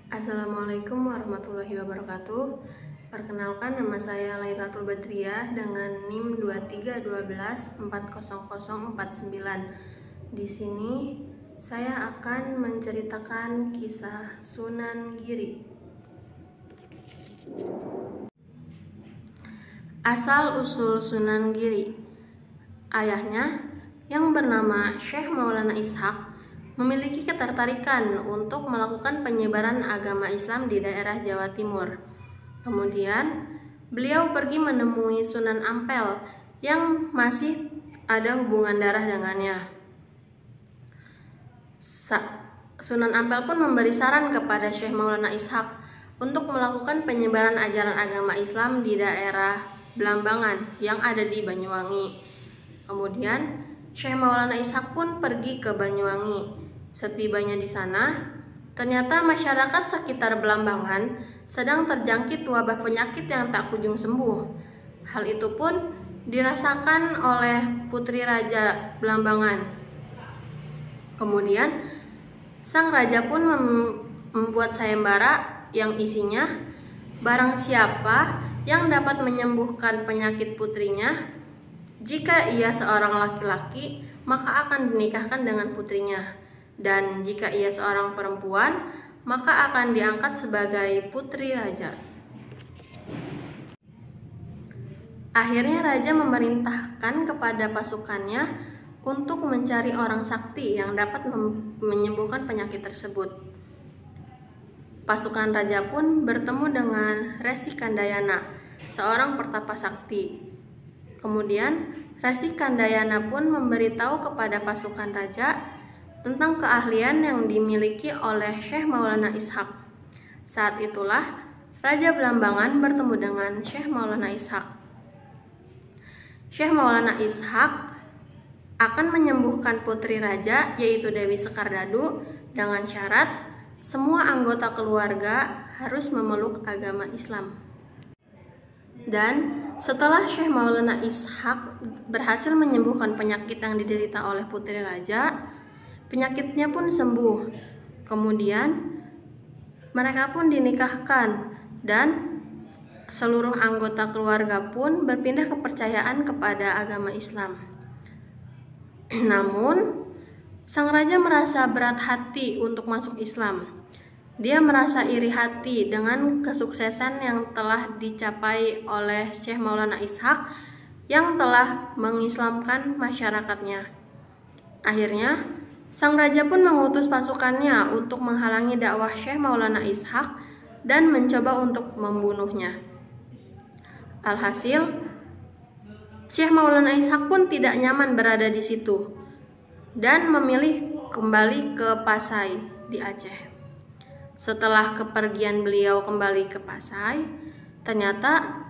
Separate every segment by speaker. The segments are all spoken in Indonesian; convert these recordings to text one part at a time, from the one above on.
Speaker 1: Assalamualaikum warahmatullahi wabarakatuh. Perkenalkan, nama saya Lailatul Badriah dengan NIM 2312400049. Di sini saya akan menceritakan kisah Sunan Giri. Asal-usul Sunan Giri. Ayahnya yang bernama Syekh Maulana Ishaq memiliki ketertarikan untuk melakukan penyebaran agama Islam di daerah Jawa Timur. Kemudian, beliau pergi menemui Sunan Ampel yang masih ada hubungan darah dengannya. Sunan Ampel pun memberi saran kepada Syekh Maulana Ishaq untuk melakukan penyebaran ajaran agama Islam di daerah Blambangan yang ada di Banyuwangi. Kemudian, Syekh Maulana Ishaq pun pergi ke Banyuwangi. Setibanya di sana, ternyata masyarakat sekitar Blambangan sedang terjangkit wabah penyakit yang tak kunjung sembuh. Hal itu pun dirasakan oleh putri raja Blambangan. Kemudian, sang raja pun membuat sayembara yang isinya, barang siapa yang dapat menyembuhkan penyakit putrinya, jika ia seorang laki-laki, maka akan dinikahkan dengan putrinya. Dan jika ia seorang perempuan, maka akan diangkat sebagai putri raja. Akhirnya raja memerintahkan kepada pasukannya untuk mencari orang sakti yang dapat menyembuhkan penyakit tersebut. Pasukan raja pun bertemu dengan Resi Kandayana, seorang pertapa sakti. Kemudian Resi Kandayana pun memberitahu kepada pasukan raja tentang keahlian yang dimiliki oleh Syekh Maulana Ishaq. Saat itulah Raja Blambangan bertemu dengan Syekh Maulana Ishaq. Syekh Maulana Ishaq akan menyembuhkan putri raja, yaitu Dewi Sekardadu, dengan syarat semua anggota keluarga harus memeluk agama Islam. Dan setelah Syekh Maulana Ishaq berhasil menyembuhkan penyakit yang diderita oleh putri raja, penyakitnya pun sembuh. Kemudian mereka pun dinikahkan dan seluruh anggota keluarga pun berpindah kepercayaan kepada agama Islam. Namun sang raja merasa berat hati untuk masuk Islam. Dia merasa iri hati dengan kesuksesan yang telah dicapai oleh Syekh Maulana Ishaq yang telah mengislamkan masyarakatnya. Akhirnya sang raja pun mengutus pasukannya untuk menghalangi dakwah Syekh Maulana Ishaq dan mencoba untuk membunuhnya. Alhasil, Syekh Maulana Ishaq pun tidak nyaman berada di situ dan memilih kembali ke Pasai di Aceh. Setelah kepergian beliau kembali ke Pasai, ternyata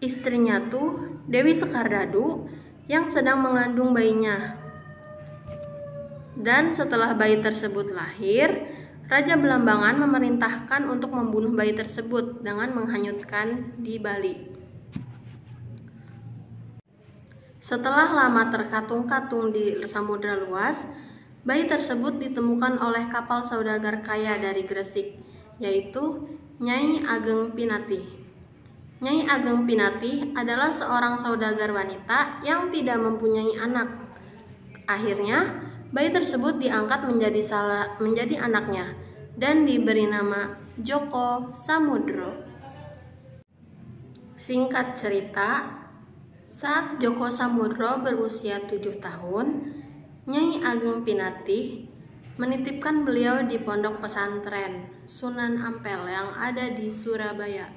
Speaker 1: istrinya tuh Dewi Sekardadu yang sedang mengandung bayinya. Dan setelah bayi tersebut lahir, Raja Blambangan memerintahkan untuk membunuh bayi tersebut dengan menghanyutkan di Bali. Setelah lama terkatung-katung di samudra luas, bayi tersebut ditemukan oleh kapal saudagar kaya dari Gresik, yaitu Nyai Ageng Pinatih. Nyai Ageng Pinatih adalah seorang saudagar wanita yang tidak mempunyai anak. Akhirnya, bayi tersebut diangkat menjadi anaknya dan diberi nama Joko Samudro. Singkat cerita, saat Joko Samudro berusia 7 tahun, Nyai Ageng Pinatih menitipkan beliau di pondok pesantren Sunan Ampel yang ada di Surabaya.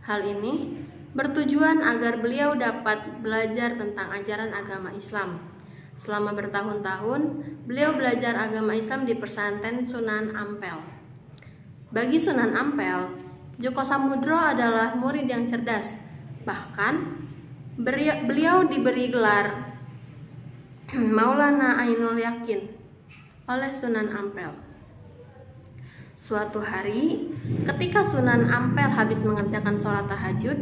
Speaker 1: Hal ini bertujuan agar beliau dapat belajar tentang ajaran agama Islam. Selama bertahun-tahun, beliau belajar agama Islam di pesantren Sunan Ampel. Bagi Sunan Ampel, Joko Samudro adalah murid yang cerdas. Bahkan, beliau diberi gelar Maulana Ainul Yakin oleh Sunan Ampel. Suatu hari, ketika Sunan Ampel habis mengerjakan sholat tahajud,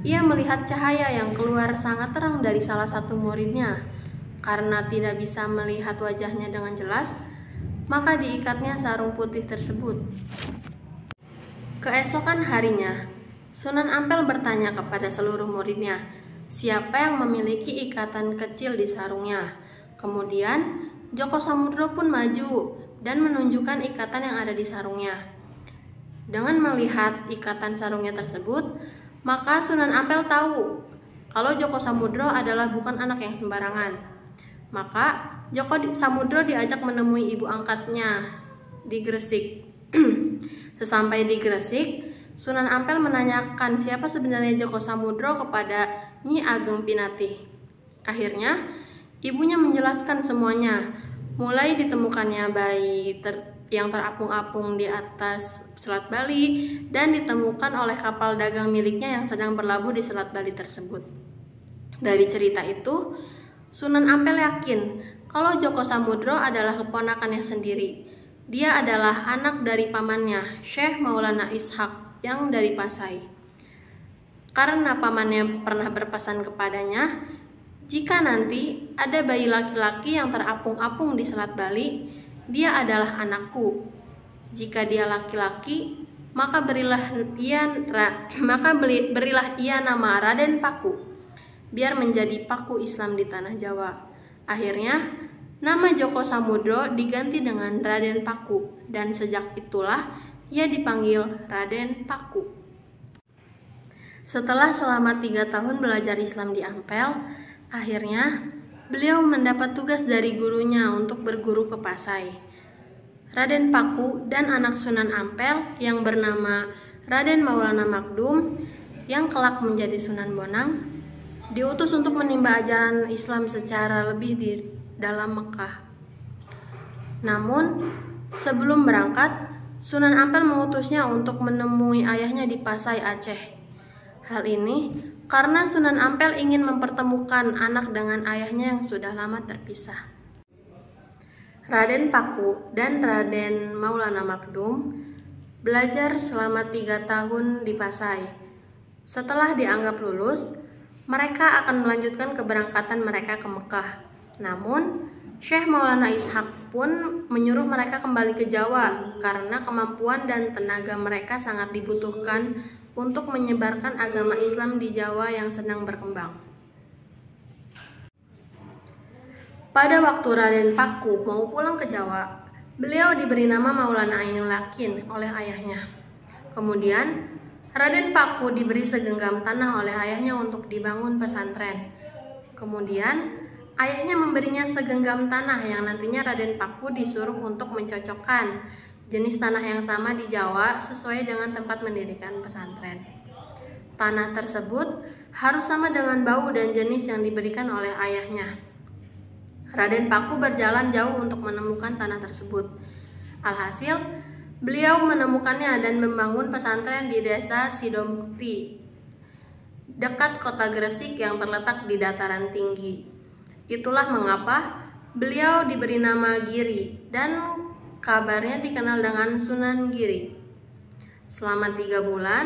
Speaker 1: ia melihat cahaya yang keluar sangat terang dari salah satu muridnya. Karena tidak bisa melihat wajahnya dengan jelas, maka diikatnya sarung putih tersebut. Keesokan harinya, Sunan Ampel bertanya kepada seluruh muridnya, siapa yang memiliki ikatan kecil di sarungnya. Kemudian, Djoko Samudro pun maju dan menunjukkan ikatan yang ada di sarungnya. Dengan melihat ikatan sarungnya tersebut, maka Sunan Ampel tahu kalau Djoko Samudro adalah bukan anak yang sembarangan. Maka Djoko Samudro diajak menemui ibu angkatnya di Gresik. Sesampai di Gresik, Sunan Ampel menanyakan siapa sebenarnya Djoko Samudro kepada Nyi Ageng Pinatih. Akhirnya, ibunya menjelaskan semuanya, mulai ditemukannya bayi yang terapung-apung di atas Selat Bali dan ditemukan oleh kapal dagang miliknya yang sedang berlabuh di Selat Bali tersebut. Dari cerita itu, Sunan Ampel yakin kalau Djoko Samudro adalah keponakannya sendiri. Dia adalah anak dari pamannya, Syekh Maulana Ishaq yang dari Pasai. Karena pamannya pernah berpesan kepadanya, jika nanti ada bayi laki-laki yang terapung-apung di Selat Bali, dia adalah anakku. Jika dia laki-laki, maka berilah ia nama Raden Paku, biar menjadi paku Islam di tanah Jawa. Akhirnya, nama Djoko Samudro diganti dengan Raden Paku, dan sejak itulah ia dipanggil Raden Paku. Setelah selama 3 tahun belajar Islam di Ampel, akhirnya beliau mendapat tugas dari gurunya untuk berguru ke Pasai. Raden Paku dan anak Sunan Ampel yang bernama Raden Maulana Magdum yang kelak menjadi Sunan Bonang diutus untuk menimba ajaran Islam secara lebih di dalam Mekah. Namun, sebelum berangkat, Sunan Ampel mengutusnya untuk menemui ayahnya di Pasai, Aceh. Hal ini karena Sunan Ampel ingin mempertemukan anak dengan ayahnya yang sudah lama terpisah. Raden Paku dan Raden Maulana Magdum belajar selama 3 tahun di Pasai. Setelah dianggap lulus, mereka akan melanjutkan keberangkatan mereka ke Mekah. Namun, Syekh Maulana Ishaq pun menyuruh mereka kembali ke Jawa karena kemampuan dan tenaga mereka sangat dibutuhkan untuk menyebarkan agama Islam di Jawa yang sedang berkembang. Pada waktu Raden Paku mau pulang ke Jawa, beliau diberi nama Maulana Ainul Yakin oleh ayahnya. Kemudian, Raden Paku diberi segenggam tanah oleh ayahnya untuk dibangun pesantren. Kemudian, ayahnya memberinya segenggam tanah yang nantinya Raden Paku disuruh untuk mencocokkan jenis tanah yang sama di Jawa sesuai dengan tempat mendirikan pesantren. Tanah tersebut harus sama dengan bau dan jenis yang diberikan oleh ayahnya. Raden Paku berjalan jauh untuk menemukan tanah tersebut. Alhasil, beliau menemukannya dan membangun pesantren di desa Sidomukti, dekat kota Gresik yang terletak di dataran tinggi. Itulah mengapa beliau diberi nama Giri dan kabarnya dikenal dengan Sunan Giri. Selama 3 bulan,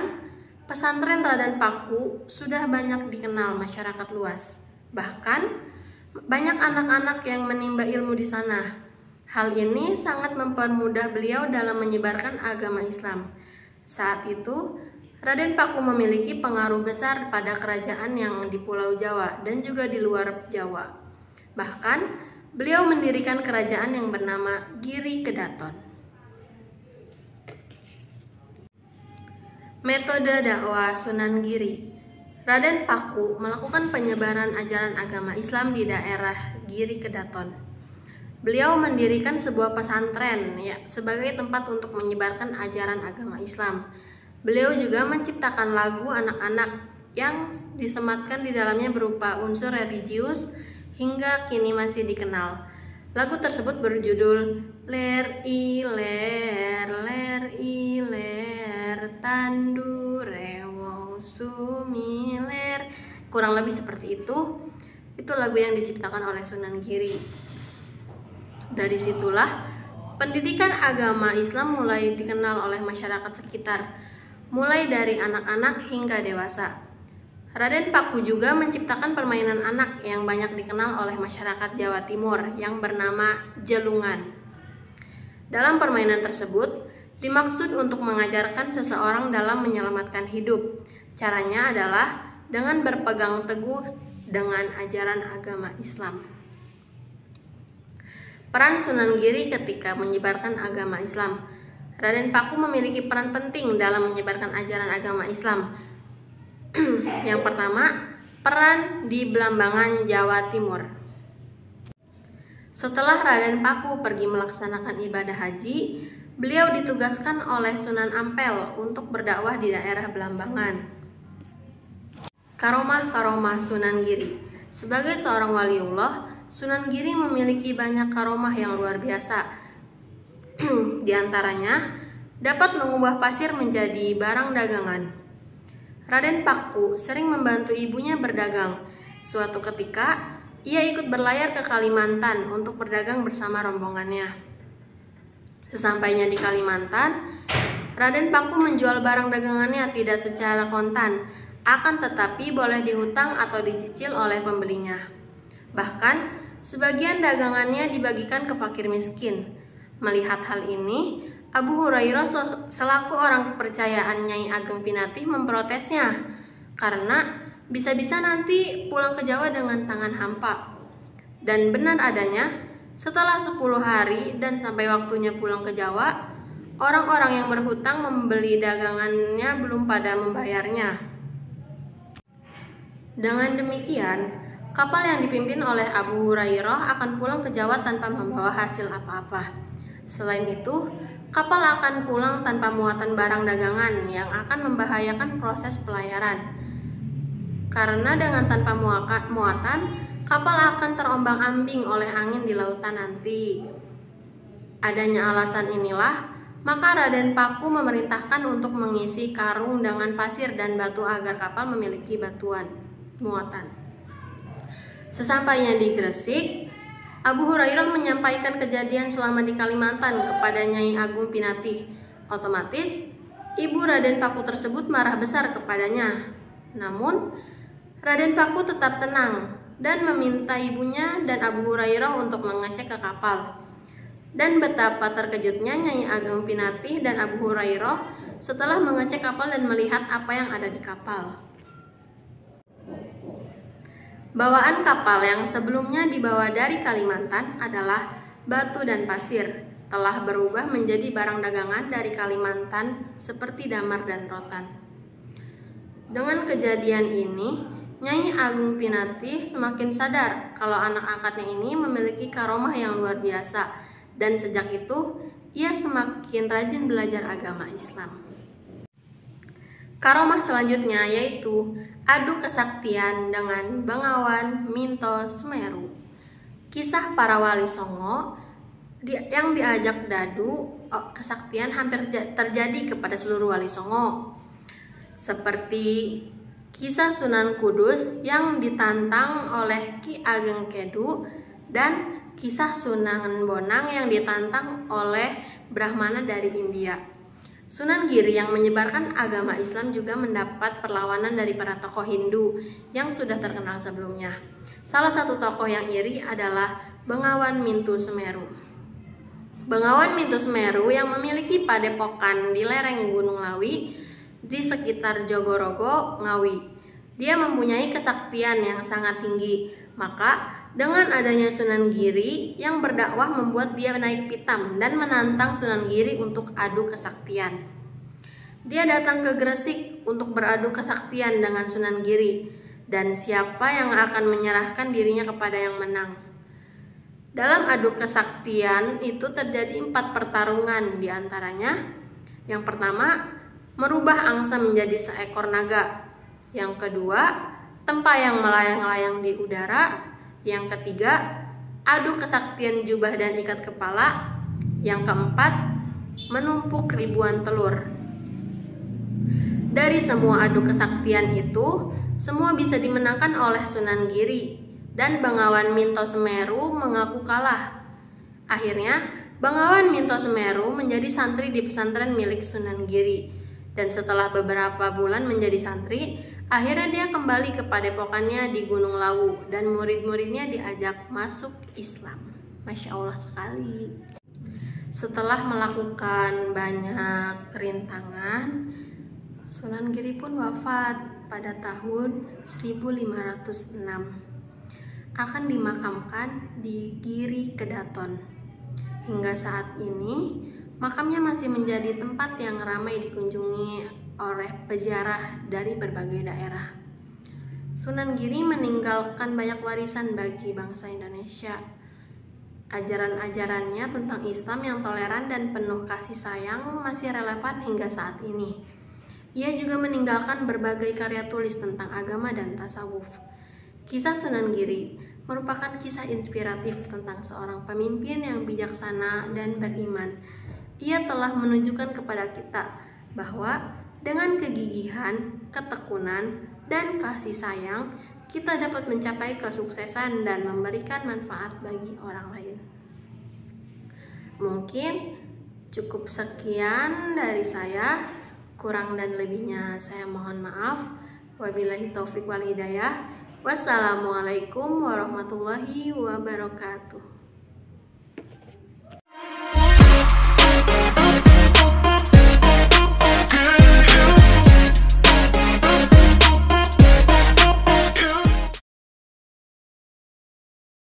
Speaker 1: pesantren Raden Paku sudah banyak dikenal masyarakat luas. Bahkan, banyak anak-anak yang menimba ilmu di sana. Hal ini sangat mempermudah beliau dalam menyebarkan agama Islam. Saat itu, Raden Paku memiliki pengaruh besar pada kerajaan yang di Pulau Jawa dan juga di luar Jawa. Bahkan, beliau mendirikan kerajaan yang bernama Giri Kedaton. Metode dakwah Sunan Giri. Raden Paku melakukan penyebaran ajaran agama Islam di daerah Giri Kedaton. Beliau mendirikan sebuah pesantren sebagai tempat untuk menyebarkan ajaran agama Islam. Beliau juga menciptakan lagu anak-anak yang disematkan di dalamnya berupa unsur religius hingga kini masih dikenal. Lagu tersebut berjudul Ler I Ler Tandu Rewo Sumiler. Kurang lebih seperti itu. Itu lagu yang diciptakan oleh Sunan Giri. Dari situlah pendidikan agama Islam mulai dikenal oleh masyarakat sekitar, mulai dari anak-anak hingga dewasa. Raden Paku juga menciptakan permainan anak yang banyak dikenal oleh masyarakat Jawa Timur yang bernama jelungan. Dalam permainan tersebut, dimaksud untuk mengajarkan seseorang dalam menyelamatkan hidup. Caranya adalah dengan berpegang teguh dengan ajaran agama Islam. Peran Sunan Giri ketika menyebarkan agama Islam. Raden Paku memiliki peran penting dalam menyebarkan ajaran agama Islam. Yang pertama, peran di Blambangan, Jawa Timur. Setelah Raden Paku pergi melaksanakan ibadah haji, beliau ditugaskan oleh Sunan Ampel untuk berdakwah di daerah Blambangan. Karomah Sunan Giri. Sebagai seorang waliullah, Sunan Giri memiliki banyak karomah yang luar biasa. Di antaranya, dapat mengubah pasir menjadi barang dagangan. Raden Paku sering membantu ibunya berdagang. Suatu ketika, ia ikut berlayar ke Kalimantan untuk berdagang bersama rombongannya. Sesampainya di Kalimantan, Raden Paku menjual barang dagangannya tidak secara kontan, akan tetapi boleh dihutang atau dicicil oleh pembelinya. Bahkan, sebagian dagangannya dibagikan ke fakir miskin. Melihat hal ini, Abu Hurairah selaku orang kepercayaan Nyai Ageng Pinatih memprotesnya, karena bisa-bisa nanti pulang ke Jawa dengan tangan hampa. Dan benar adanya, setelah 10 hari dan sampai waktunya pulang ke Jawa, orang-orang yang berhutang membeli dagangannya belum pada membayarnya. Dengan demikian, kapal yang dipimpin oleh Abu Hurairah akan pulang ke Jawa tanpa membawa hasil apa-apa. Selain itu, kapal akan pulang tanpa muatan barang dagangan yang akan membahayakan proses pelayaran. Karena dengan tanpa muatan, kapal akan terombang-ambing oleh angin di lautan nanti. Adanya alasan inilah, maka Raden Paku memerintahkan untuk mengisi karung dengan pasir dan batu agar kapal memiliki muatan. Sesampainya di Gresik, Abu Hurairah menyampaikan kejadian selama di Kalimantan kepada Nyai Agung Pinatih. Otomatis, ibu Raden Paku tersebut marah besar kepadanya. Namun, Raden Paku tetap tenang dan meminta ibunya dan Abu Hurairah untuk mengecek ke kapal. Dan betapa terkejutnya Nyai Ageng Pinatih dan Abu Hurairah setelah mengecek kapal dan melihat apa yang ada di kapal. Bawaan kapal yang sebelumnya dibawa dari Kalimantan adalah batu dan pasir, telah berubah menjadi barang dagangan dari Kalimantan seperti damar dan rotan. Dengan kejadian ini, Nyai Agung Pinatih semakin sadar kalau anak angkatnya ini memiliki karomah yang luar biasa, dan sejak itu ia semakin rajin belajar agama Islam. Karomah selanjutnya yaitu adu kesaktian dengan Bengawan Minto Semeru. Kisah para wali Songo yang diajak dadu kesaktian hampir terjadi kepada seluruh wali Songo. Seperti kisah Sunan Kudus yang ditantang oleh Ki Ageng Kedu dan kisah Sunan Bonang yang ditantang oleh Brahmana dari India. Sunan Giri yang menyebarkan agama Islam juga mendapat perlawanan dari para tokoh Hindu yang sudah terkenal sebelumnya. Salah satu tokoh yang iri adalah Bengawan Minto Semeru. Bengawan Minto Semeru yang memiliki padepokan di lereng Gunung Lawi di sekitar Jogorogo, Ngawi. Dia mempunyai kesaktian yang sangat tinggi, maka dengan adanya Sunan Giri yang berdakwah membuat dia naik pitam dan menantang Sunan Giri untuk adu kesaktian. Dia datang ke Gresik untuk beradu kesaktian dengan Sunan Giri, dan siapa yang akan menyerahkan dirinya kepada yang menang. Dalam adu kesaktian itu terjadi 4 pertarungan, diantaranya yang pertama, merubah angsa menjadi seekor naga. Yang kedua, tempayang melayang-layang di udara. Yang ketiga, adu kesaktian jubah dan ikat kepala. Yang keempat, menumpuk ribuan telur. Dari semua adu kesaktian itu, semua bisa dimenangkan oleh Sunan Giri, dan Bengawan Minto Semeru mengaku kalah. Akhirnya, Bengawan Minto Semeru menjadi santri di pesantren milik Sunan Giri, dan setelah beberapa bulan menjadi santri, akhirnya dia kembali ke padepokannya di Gunung Lawu dan murid-muridnya diajak masuk Islam. Masya Allah sekali. Setelah melakukan banyak rintangan, Sunan Giri pun wafat pada tahun 1506. Akan dimakamkan di Giri Kedaton. Hingga saat ini, makamnya masih menjadi tempat yang ramai dikunjungi oleh peziarah dari berbagai daerah. Sunan Giri meninggalkan banyak warisan bagi bangsa Indonesia. Ajaran-ajarannya tentang Islam yang toleran dan penuh kasih sayang masih relevan hingga saat ini. Ia juga meninggalkan berbagai karya tulis tentang agama dan tasawuf. Kisah Sunan Giri merupakan kisah inspiratif tentang seorang pemimpin yang bijaksana dan beriman. Ia telah menunjukkan kepada kita bahwa dengan kegigihan, ketekunan, dan kasih sayang, kita dapat mencapai kesuksesan dan memberikan manfaat bagi orang lain. Mungkin cukup sekian dari saya, kurang dan lebihnya saya mohon maaf. Wabillahi taufik wal hidayah. Wassalamualaikum warahmatullahi wabarakatuh.